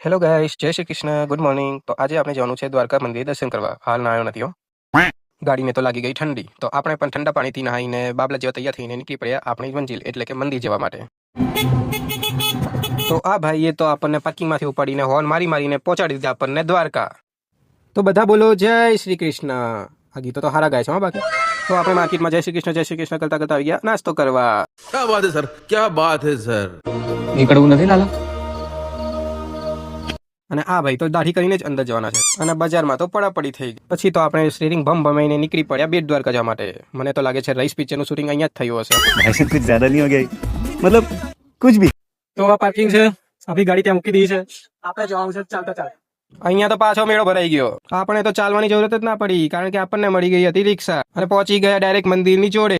Hello guys, જય Shri Krishna, good morning. તો આજે આપણે જવાનું છે દ્વારકા મંદિર દર્શન કરવા. હાલ નાયો નથી હો. ગાડીને તો લાગી ગઈ ઠંડી, તો આપણે પણ ઠંડા પાણીથી નહાઈને બાબલા જેવા તૈયાર થઈને નીકળી પડ્યા આપણી મંજિલ એટલે કે મંદિર જવા માટે. તો આ ભાઈએ તો આપણને પાર્કિંગમાંથી ઉપાડીને હોર્ન મારી મારીને પહોંચાડી દીધા આપણને દ્વારકા. તો બધા બોલો જય શ્રી કૃષ્ણ. આ ગીતો તો હારા ગાય છે હો બાકી. તો આપણે માર્કેટમાં જય શ્રી કૃષ્ણ કરતા કરતા આવી ગયા નાસ્તો કરવા. क्या बात है सर, क्या बात है सर. નીકળવું નથી લાલા. અને આ ભાઈ તો દાઢી કરીને જ અંદર જવાના છે અને બજારમાં તો પડાપડી થઈ ગઈ. પછી તો આપણે સ્ટીરિંગ ભમાઈને નીકળી પડ્યા બેટ દ્વારકા જવા માટે. મને તો લાગે છે રઈસ પિક્ચરનું શૂટિંગ અહીંયા જ થયું હશે. भाई कुछ ज्यादा नहीं हो गया मतलब कुछ भी. તો આ પાર્કિંગ છે, આપણી ગાડી ત્યાં મૂકી દીધી છે, આપણે જવાનું છે ચાલતા ચાલ. અહીંયા તો પાછો મેળો ભરાઈ ગયો. આપણે તો ચાલવાની જરૂરત જ ના પડી કારણ કે આપણને મળી ગઈ હતી રિક્ષા અને પહોંચી ગયા ડાયરેક્ટ મંદિરની જોડે.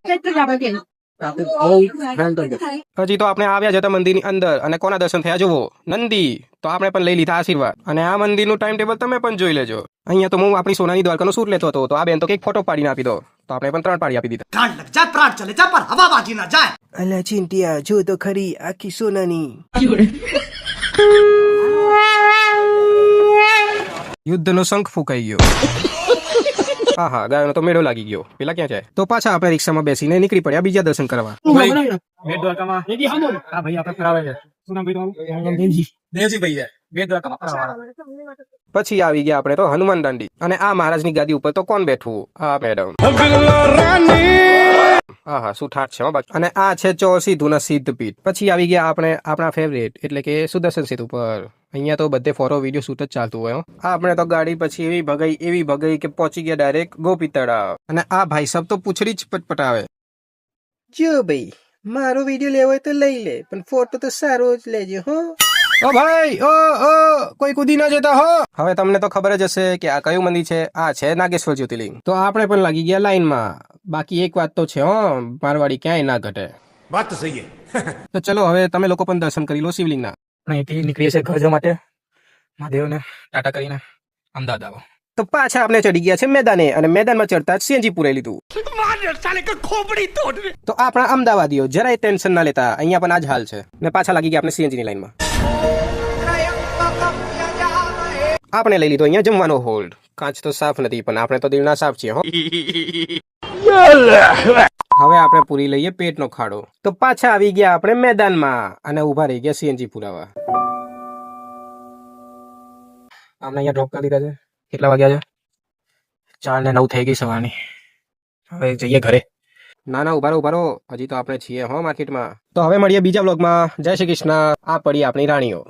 હજી તો આપણે આવ્યા જતા મંદિરની અંદર અને કોના દર્શન થયા જુઓ, નંદી. તો આપણે પણ લઈ લીધા આશીર્વાદ. અને આ મંદિરનું ટાઈમ ટેબલ તમે પણ જોઈ લેજો. અહીંયા તો હું આપણી સોનાની દ્વારકાનો શૂટ લેતો હતો, તો આ બેન તો કઈક ફોટો પાડીને આપી દો, તો આપણે પણ 3 પાડી આપી દીધા. ठांड लग जाए प्राण चले जाए पर हवाबाजी ना जाए. અલા ચિંટિયા, જો તો ખરી આખી સોનાની. યુદ્ધનો શંખ ફૂંકાઈ ગયો. હા હા, ગાયનો તો મેળો લાગી ગયો. પેલા ક્યાં જાય? તો પાછા આપણે રિક્ષામાં બેસીને નીકળી પડ્યા બીજા દર્શન કરવા. બેટ દ્વારકામાં આ ભાઈ આપણે ફરાવે છે. શું નામ ભાઈ તમારું? દેવજીભાઈ છે. બેટ દ્વારકામાં ફરાવે. પછી આવી ગયા આપણે તો હનુમાન દાંડી. અને આ મહારાજની ગાદી ઉપર તો કોણ બેઠવું? આ મેડમ. હા હા, શું ઠાઠ છે હો બાકી. અને આ છે ચોસીધુના સિદ્ધપીઠ. પછી આવી ગયા આપણે આપણા ફેવરેટ એટલે કે સુદર્શન સેતુ પર. અહીંયા તો બધે ફોરો વિડીયો શૂટ જ ચાલતું હોય. આપણે તો ગાડી પછી એવી ભગાઈ કે પહોંચી ગયા ડાયરેક્ટ ગોપી તળાવ. અને આ ભાઈ સબ તો પૂછડી જ પટપટાવે. જો ભાઈ, મારો વિડીયો લેવો હોય તો લઈ લે, પણ ફોટો તો સારો જ લેજો હો. ઓ ભાઈ, ઓ કોઈ કૂદી ના જતા હો. હવે તમને તો ખબર જ હશે કે આ કયું મંદિર છે. આ છે નાગેશ્વર જ્યોતિર્લિંગ. તો આપણે પણ લાગી ગયા લાઈનમાં. બાકી એક વાત તો છે હો, મારવાડી ક્યાંય ના ઘટે. बात तो सही है. તો ચલો હવે તમે લોકો પણ દર્શન કરી લો શિવલિંગના. અહીંથી નીકળીએ છીએ ઘર જવા માટે. મહાદેવને ટાટા કરીને અમદાવાદ આવો. તો પાછા આપણે ચડી ગયા છે મેદાને અને મેદાનમાં ચડતા જ સીએનજી પુરાઈ લીધું. તો આપણા અમદાવાદીઓ જરાય ટેન્શન ના લેતા, અહીંયા પણ આ જ હાલ છે. ને પાછા લાગી ગયા આપણે સીએનજી ની લાઈનમાં. આપણે લઈ લીધો અહીંયા જમવાનો હોલ્ડ. કાચ તો સાફ નથી પણ આપણે તો દિલના સાફ છીએ હો. હવે આપણે પૂરી લઈએ પેટનો ખાડો. તો પાછા આવી ગયા આપણે મેદાનમાં અને ઉભા રહી ગયા સીએનજી પુરાવા. અમને અહીંયા ડ્રોપ કરી દીધા છે. કેટલા વાગ્યા છે? 4:09 થઈ ગઈ સવારની. હવે જઈએ ઘરે. ના ના, ઉભા રહો. હજી તો આપણે છીએ હો માર્કેટમાં. તો હવે મળીએ બીજા વ્લોગમાં. જય શ્રી કૃષ્ણ. આ પડી આપણી રાણીઓ.